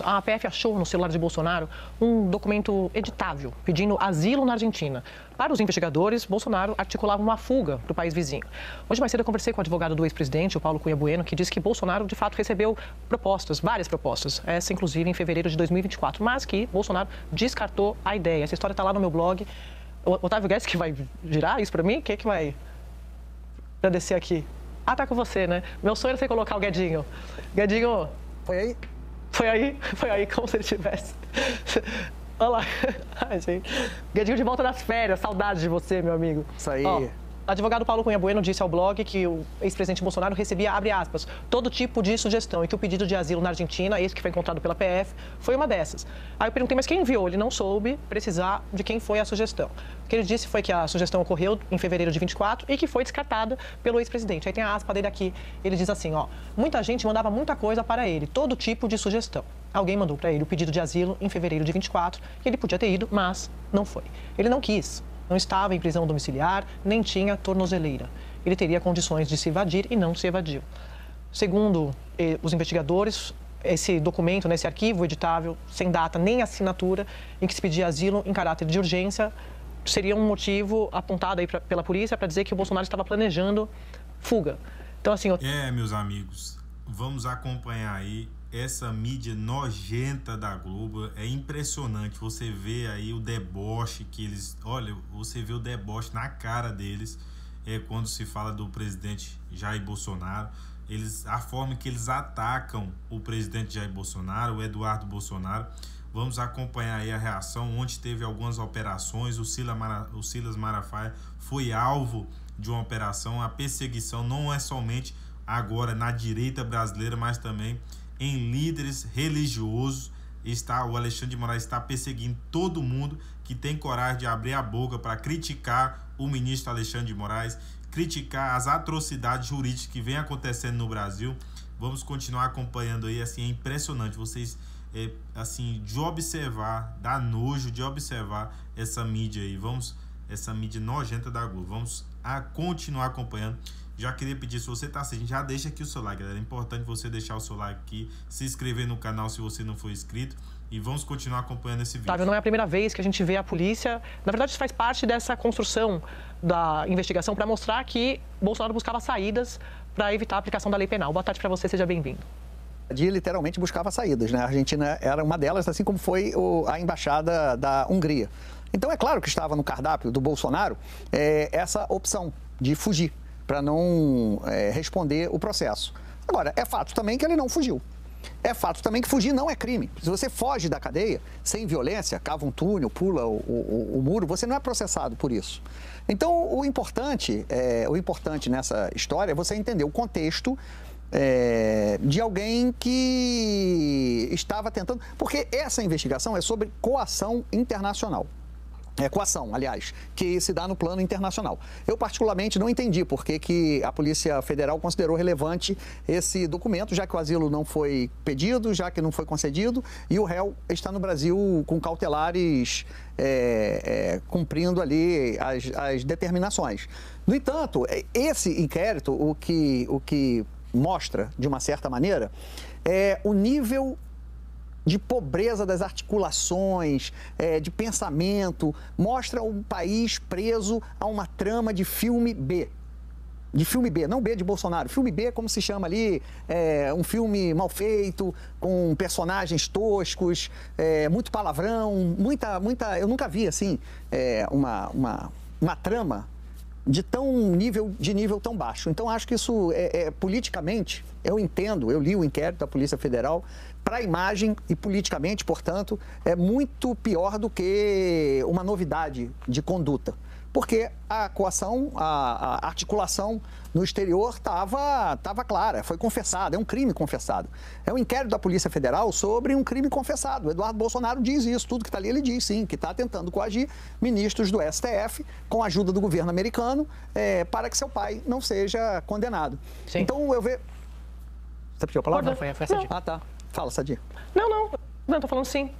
minutos, a PF achou no celular de Bolsonaro um documento editável pedindo asilo na Argentina. Para os investigadores, Bolsonaro articulava uma fuga para o país vizinho. Hoje mais cedo eu conversei com o advogado do ex-presidente, o Paulo Cunha Bueno, que disse que Bolsonaro de fato recebeu propostas, várias propostas, essa inclusive em fevereiro de 2024, mas que Bolsonaro descartou a ideia. Essa história está lá no meu blog. O Otávio Guedes que vai girar isso para mim? Quem é que vai agradecer aqui? Ah, tá com você, né? Meu sonho era você colocar o Guedinho. Guedinho... Foi aí? Foi aí, como se ele tivesse. Olha lá. Ai, gente. Guedinho de volta das férias. Saudade de você, meu amigo. Isso aí. Ó, advogado Paulo Cunha Bueno disse ao blog que o ex-presidente Bolsonaro recebia, abre aspas, todo tipo de sugestão e que o pedido de asilo na Argentina, esse que foi encontrado pela PF, foi uma dessas. Aí eu perguntei, mas quem enviou? Ele não soube precisar de quem foi a sugestão. O que ele disse foi que a sugestão ocorreu em fevereiro de 24 e que foi descartada pelo ex-presidente. Aí tem a aspa dele aqui, ele diz assim, ó, muita gente mandava muita coisa para ele, todo tipo de sugestão. Alguém mandou para ele o pedido de asilo em fevereiro de 24 e ele podia ter ido, mas não foi. Ele não quis. Não estava em prisão domiciliar, nem tinha tornozeleira. Ele teria condições de se evadir e não se evadiu. Segundo os investigadores, esse documento, esse arquivo editável, sem data nem assinatura, em que se pedia asilo em caráter de urgência, seria um motivo apontado aí pela polícia para dizer que o Bolsonaro estava planejando fuga. Então, assim... meus amigos, vamos acompanhar aí essa mídia nojenta da Globo. É impressionante, você vê aí o deboche que eles... Olha, você vê o deboche na cara deles quando se fala do presidente Jair Bolsonaro. A forma que eles atacam o presidente Jair Bolsonaro, o Eduardo Bolsonaro. Vamos acompanhar aí a reação, onde teve algumas operações. O Silas Malafaia foi alvo de uma operação. A perseguição não é somente agora na direita brasileira, mas também em líderes religiosos. O Alexandre de Moraes está perseguindo todo mundo que tem coragem de abrir a boca para criticar o ministro Alexandre de Moraes, criticar as atrocidades jurídicas que vem acontecendo no Brasil. Vamos continuar acompanhando aí, assim, é impressionante. Vocês, assim, de observar, dá nojo de observar essa mídia aí. Essa mídia nojenta da Globo. Vamos continuar acompanhando. Já queria pedir, se você está assistindo, já deixa aqui o seu like, galera. É importante você deixar o seu like aqui, se inscrever no canal se você não for inscrito. E vamos continuar acompanhando esse vídeo. Otávio, não é a primeira vez que a gente vê a polícia... Na verdade, isso faz parte dessa construção da investigação para mostrar que Bolsonaro buscava saídas para evitar a aplicação da lei penal. Boa tarde para você, seja bem-vindo. Ele literalmente buscava saídas, né? A Argentina era uma delas, assim como foi a embaixada da Hungria. Então, é claro que estava no cardápio do Bolsonaro essa opção de fugir, para não responder o processo. Agora, é fato também que ele não fugiu. É fato também que fugir não é crime. Se você foge da cadeia sem violência, cava um túnel, pula o muro, você não é processado por isso. Então, o importante nessa história é você entender o contexto de alguém que estava tentando... Porque essa investigação é sobre coação internacional. Coação, aliás, que se dá no plano internacional. Eu, particularmente, não entendi por que a Polícia Federal considerou relevante esse documento, já que o asilo não foi pedido, já que não foi concedido, e o réu está no Brasil com cautelares cumprindo ali as determinações. No entanto, esse inquérito, o que mostra, de uma certa maneira, é o nível de pobreza das articulações, de pensamento, mostra um país preso a uma trama de filme B. De filme B, não B de Bolsonaro. Filme B, como se chama ali, um filme mal feito, com personagens toscos, muito palavrão, muita... Eu nunca vi, assim, uma trama de nível tão baixo. Então, acho que isso, politicamente, eu entendo, eu li o inquérito da Polícia Federal, para a imagem e politicamente, portanto, é muito pior do que uma novidade de conduta. Porque a coação, a articulação no exterior estava clara, foi confessada, é um crime confessado. É um inquérito da Polícia Federal sobre um crime confessado. O Eduardo Bolsonaro diz isso, tudo que está ali ele diz, sim, que está tentando coagir ministros do STF com a ajuda do governo americano para que seu pai não seja condenado. Sim. Então, eu vejo... Você pediu a palavra? Foi a Sadia. Ah, tá. Fala, Sadia. Não, tô falando sim.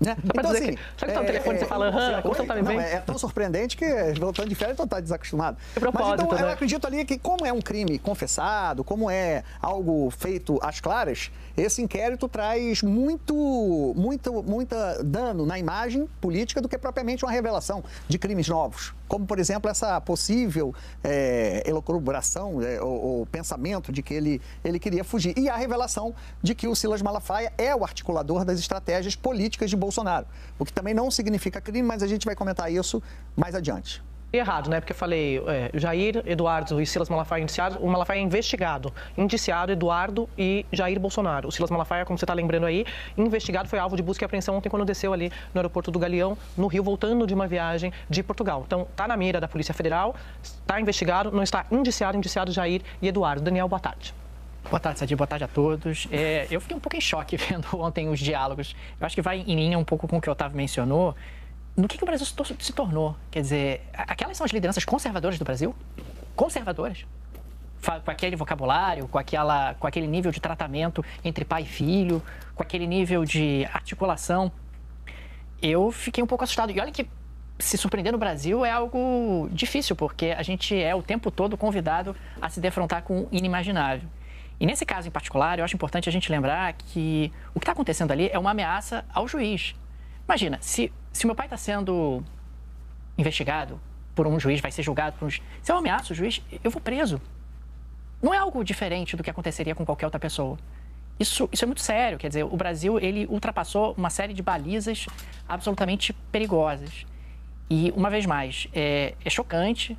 Né? Então, assim, sabe que tá no telefone você fala, como você tá me vendo? É tão surpreendente que voltando de férias, então tá desacostumado. Mas então, eu acredito ali que como é um crime confessado, como é algo feito às claras, esse inquérito traz muito dano na imagem política do que propriamente uma revelação de crimes novos. Como, por exemplo, essa possível elucubração ou pensamento de que ele queria fugir. E a revelação de que o Silas Malafaia é o articulador das estratégias políticas de Bolsonaro. O que também não significa crime, mas a gente vai comentar isso mais adiante. Errado, né? Porque eu falei Jair, Eduardo e Silas Malafaia indiciados. O Malafaia é investigado. Indiciado, Eduardo e Jair Bolsonaro. O Silas Malafaia, como você está lembrando aí, investigado, foi alvo de busca e apreensão ontem quando desceu ali no aeroporto do Galeão, no Rio, voltando de uma viagem de Portugal. Então, está na mira da Polícia Federal, está investigado, não está indiciado Jair e Eduardo. Daniel, boa tarde. Boa tarde, Sadi. Boa tarde a todos. Eu fiquei um pouco em choque vendo ontem os diálogos. Eu acho que vai em linha um pouco com o que o Otávio mencionou. No que o Brasil se tornou? Quer dizer, aquelas são as lideranças conservadoras do Brasil? Conservadoras? Com aquele vocabulário, com aquele nível de tratamento entre pai e filho, com aquele nível de articulação. Eu fiquei um pouco assustado. E olha que se surpreender no Brasil é algo difícil, porque a gente é o tempo todo convidado a se defrontar com o inimaginável. E nesse caso em particular, eu acho importante a gente lembrar que o que está acontecendo ali é uma ameaça ao juiz. Imagina, se meu pai está sendo investigado por um juiz, vai ser julgado por um juiz, se eu ameaço o juiz, eu vou preso. Não é algo diferente do que aconteceria com qualquer outra pessoa. Isso é muito sério, quer dizer, o Brasil, ele ultrapassou uma série de balizas absolutamente perigosas. E, uma vez mais, é chocante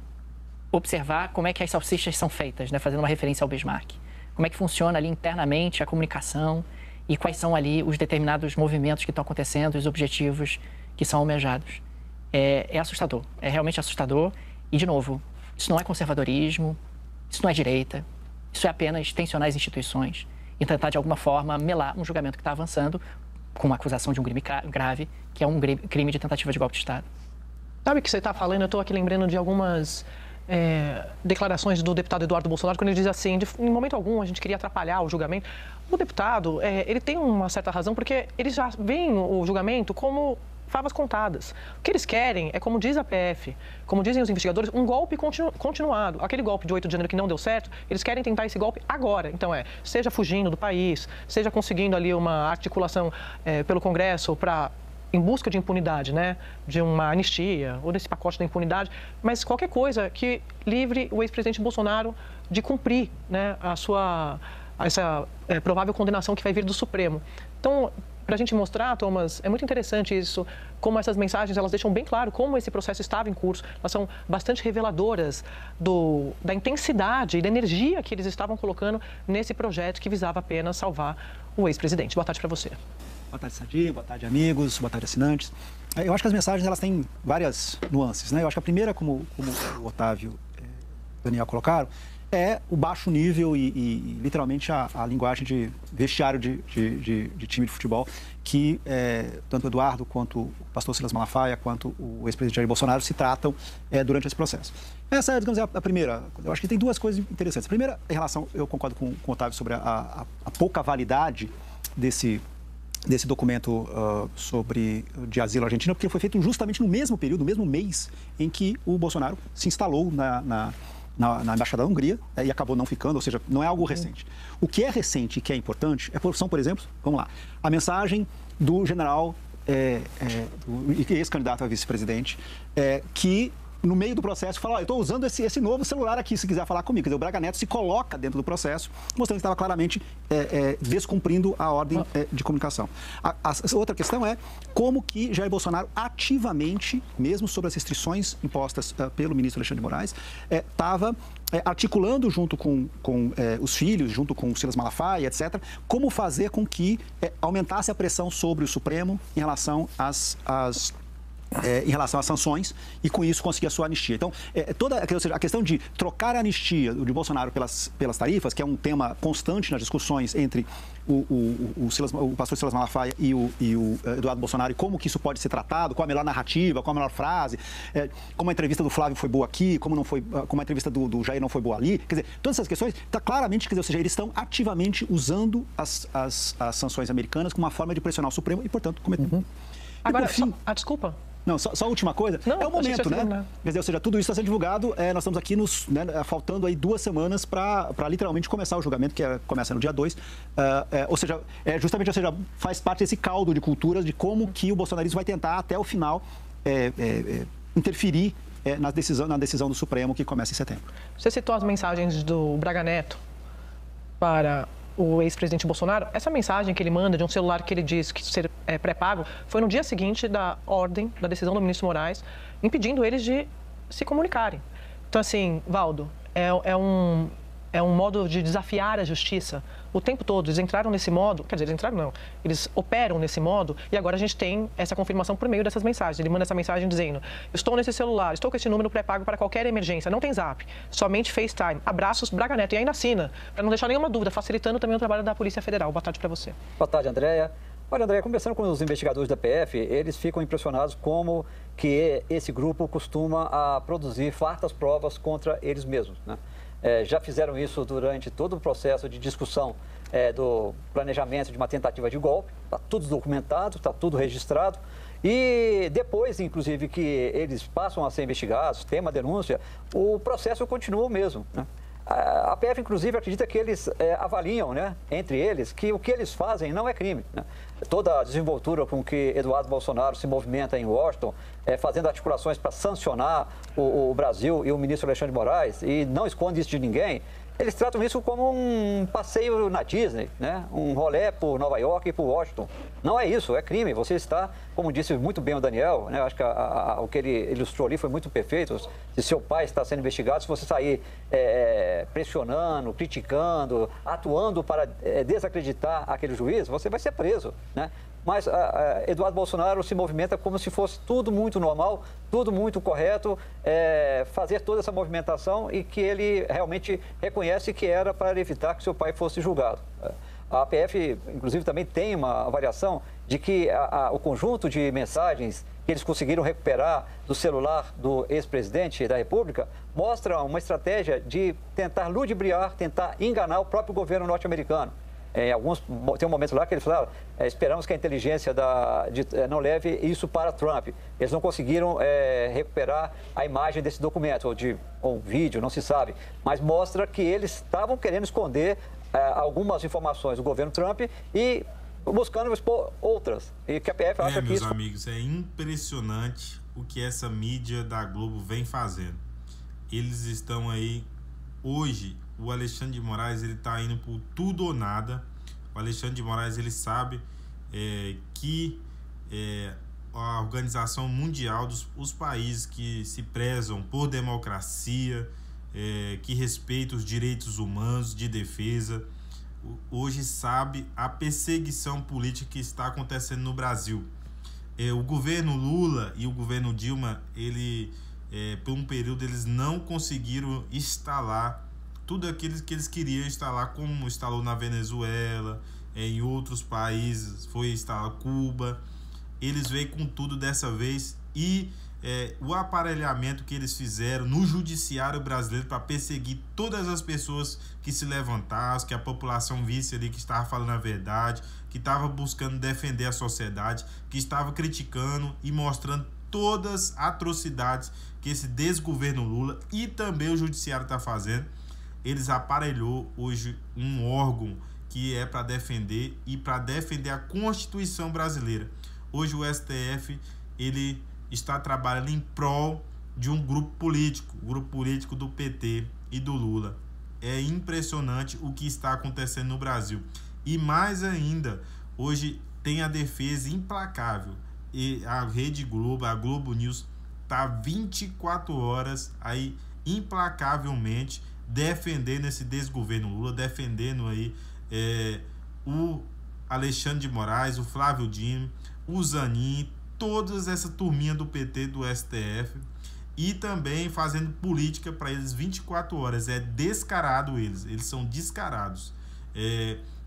observar como é que as salsichas são feitas, né, fazendo uma referência ao Bismarck. Como é que funciona ali internamente a comunicação e quais são ali os determinados movimentos que estão acontecendo, os objetivos que são almejados. É assustador, é realmente assustador. E, de novo, isso não é conservadorismo, isso não é direita, isso é apenas tensionar as instituições e tentar, de alguma forma, melar um julgamento que está avançando com uma acusação de um crime grave, que é um crime de tentativa de golpe de Estado. Sabe o que você está falando? Eu estou aqui lembrando de algumas declarações do deputado Eduardo Bolsonaro, quando ele diz assim, em momento algum a gente queria atrapalhar o julgamento. O deputado, ele tem uma certa razão, porque eles já veem o julgamento como favas contadas. O que eles querem é, como diz a PF, como dizem os investigadores, um golpe continuado. Aquele golpe de 8 de janeiro que não deu certo, eles querem tentar esse golpe agora. Então, seja fugindo do país, seja conseguindo ali uma articulação pelo Congresso para em busca de impunidade, né? De uma anistia ou desse pacote da impunidade, mas qualquer coisa que livre o ex-presidente Bolsonaro de cumprir, né, essa provável condenação que vai vir do Supremo. Então, para a gente mostrar, Thomas, é muito interessante isso, como essas mensagens, elas deixam bem claro como esse processo estava em curso. Elas são bastante reveladoras da intensidade e da energia que eles estavam colocando nesse projeto que visava apenas salvar o ex-presidente. Boa tarde para você. Boa tarde, Sadi. Boa tarde, amigos. Boa tarde, assinantes. Eu acho que as mensagens elas têm várias nuances, né? Eu acho que a primeira, como o Otávio e o Daniel colocaram, é o baixo nível e literalmente a linguagem de vestiário de time de futebol que tanto o Eduardo quanto o pastor Silas Malafaia quanto o ex-presidente Jair Bolsonaro se tratam durante esse processo. Essa, digamos, é a primeira. Eu acho que tem duas coisas interessantes. A primeira, em relação, eu concordo com o Otávio sobre a pouca validade desse documento de asilo argentino, porque foi feito justamente no mesmo período, no mesmo mês em que o Bolsonaro se instalou na Embaixada da Hungria e acabou não ficando, ou seja, não é algo recente. O que é recente e que é importante são, por exemplo, vamos lá, a mensagem do general, ex-candidato a vice-presidente, que no meio do processo fala, eu estou usando esse novo celular aqui, se quiser falar comigo. Quer dizer, o Braga Neto se coloca dentro do processo, mostrando que estava claramente descumprindo a ordem de comunicação. A outra questão é como que Jair Bolsonaro ativamente, mesmo sobre as restrições impostas pelo ministro Alexandre de Moraes, estava articulando junto com os filhos, junto com o Silas Malafaia, etc., como fazer com que aumentasse a pressão sobre o Supremo em relação às em relação às sanções e, com isso, conseguir a sua anistia. Então, ou seja, a questão de trocar a anistia de Bolsonaro pelas tarifas, que é um tema constante nas discussões entre o pastor Silas Malafaia e o Eduardo Bolsonaro, e como que isso pode ser tratado, qual a melhor narrativa, qual a melhor frase, como a entrevista do Flávio foi boa aqui, como a entrevista do Jair não foi boa ali. Quer dizer, todas essas questões, está claramente, quer dizer, ou seja, eles estão ativamente usando as sanções americanas como uma forma de pressionar o Supremo e, portanto, cometendo. Agora, por fim, desculpa. Não, só a última coisa. É o momento, né? Quer dizer, ou seja, tudo isso está sendo divulgado. Nós estamos aqui faltando aí 2 semanas para literalmente começar o julgamento, que começa no dia 2. Ou seja, faz parte desse caldo de culturas de como que o bolsonarismo vai tentar, até o final, interferir na decisão do Supremo, que começa em setembro. Você citou as mensagens do Braga Neto para o ex-presidente Bolsonaro. Essa mensagem que ele manda de um celular que ele diz que ser pré-pago foi no dia seguinte da decisão do ministro Moraes, impedindo eles de se comunicarem. Então, assim, Valdo, é um modo de desafiar a justiça o tempo todo. Eles entraram nesse modo, quer dizer, eles entraram não, eles operam nesse modo, e agora a gente tem essa confirmação por meio dessas mensagens. Ele manda essa mensagem dizendo: estou nesse celular, estou com esse número pré-pago para qualquer emergência, não tem Zap, somente FaceTime. Abraços, Braga Neto. E ainda assina, para não deixar nenhuma dúvida, facilitando também o trabalho da Polícia Federal. Boa tarde para você. Boa tarde, Andréia. Olha, Andréia, conversando com os investigadores da PF, eles ficam impressionados como que esse grupo costuma produzir fartas provas contra eles mesmos, né? Já fizeram isso durante todo o processo de discussão do planejamento de uma tentativa de golpe. Está tudo documentado, está tudo registrado. E depois, inclusive, que eles passam a ser investigados, tem uma denúncia, o processo continua o mesmo, né? A PF, inclusive, acredita que eles avaliam, né, entre eles, que o que eles fazem não é crime, né? Toda a desenvoltura com que Eduardo Bolsonaro se movimenta em Washington, fazendo articulações para sancionar o Brasil e o ministro Alexandre de Moraes, e não esconde isso de ninguém, eles tratam isso como um passeio na Disney, né? Um rolê por Nova York e por Washington. Não é isso, é crime. Você está, como disse muito bem o Daniel, né? Acho que o que ele ilustrou ali foi muito perfeito. Se seu pai está sendo investigado, se você sair pressionando, criticando, atuando para desacreditar aquele juiz, você vai ser preso, né? Mas Eduardo Bolsonaro se movimenta como se fosse tudo muito normal, tudo muito correto, fazer toda essa movimentação, e que ele realmente reconhece que era para evitar que seu pai fosse julgado. A PF, inclusive, também tem uma avaliação de que o conjunto de mensagens que eles conseguiram recuperar do celular do ex-presidente da República mostra uma estratégia de tentar ludibriar, tentar enganar o próprio governo norte-americano. Tem um momento lá que eles falaram: esperamos que a inteligência não leve isso para Trump. Eles não conseguiram recuperar a imagem desse documento, ou vídeo, não se sabe. Mas mostra que eles estavam querendo esconder algumas informações do governo Trump e buscando expor outras. E que a PF acha que meus amigos, é impressionante o que essa mídia da Globo vem fazendo. Eles estão aí hoje. O Alexandre de Moraes, ele está indo por tudo ou nada. O Alexandre de Moraes, ele sabe que a Organização Mundial, os países que se prezam por democracia, que respeitam os direitos humanos de defesa, hoje sabe a perseguição política que está acontecendo no Brasil. O governo Lula e o governo Dilma, por um período, eles não conseguiram instalar tudo aquilo que eles queriam instalar, como instalou na Venezuela, em outros países, foi instalar Cuba. Eles veio com tudo dessa vez, e o aparelhamento que eles fizeram no judiciário brasileiro para perseguir todas as pessoas que se levantassem, que a população visse ali que estava falando a verdade, que estava buscando defender a sociedade, que estava criticando e mostrando todas as atrocidades que esse desgoverno Lula e também o judiciário está fazendo. Eles aparelhou hoje um órgão que é para defender e para defender a Constituição brasileira. Hoje o STF, ele está trabalhando em prol de um grupo político, o grupo político do PT e do Lula. É impressionante o que está acontecendo no Brasil. E mais ainda, hoje tem a defesa implacável. E a Rede Globo, a Globo News, está 24 horas aí implacavelmente defendendo esse desgoverno Lula, defendendo aí o Alexandre de Moraes, o Flávio Dino, o Zanin, todas essa turminha do PT, do STF, e também fazendo política para eles 24 horas. É descarado eles são descarados.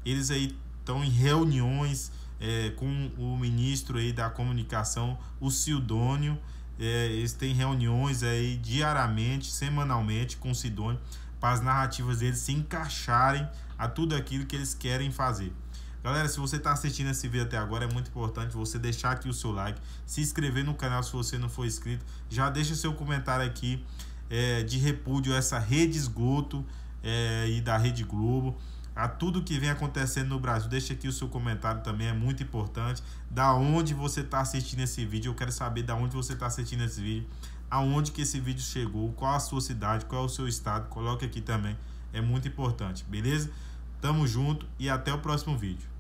Eles aí estão em reuniões com o ministro aí da comunicação, o Sidônio. Eles têm reuniões aí diariamente, semanalmente com o Sidônio, para as narrativas deles se encaixarem a tudo aquilo que eles querem fazer. Galera, se você está assistindo esse vídeo até agora, é muito importante você deixar aqui o seu like, se inscrever no canal se você não for inscrito, já deixa seu comentário aqui de repúdio a essa rede esgoto e da Rede Globo, a tudo que vem acontecendo no Brasil. Deixa aqui o seu comentário também, é muito importante. Da onde você está assistindo esse vídeo, eu quero saber da onde você está assistindo esse vídeo, aonde que esse vídeo chegou, qual a sua cidade, qual é o seu estado, coloque aqui também, é muito importante, beleza? Tamo junto e até o próximo vídeo.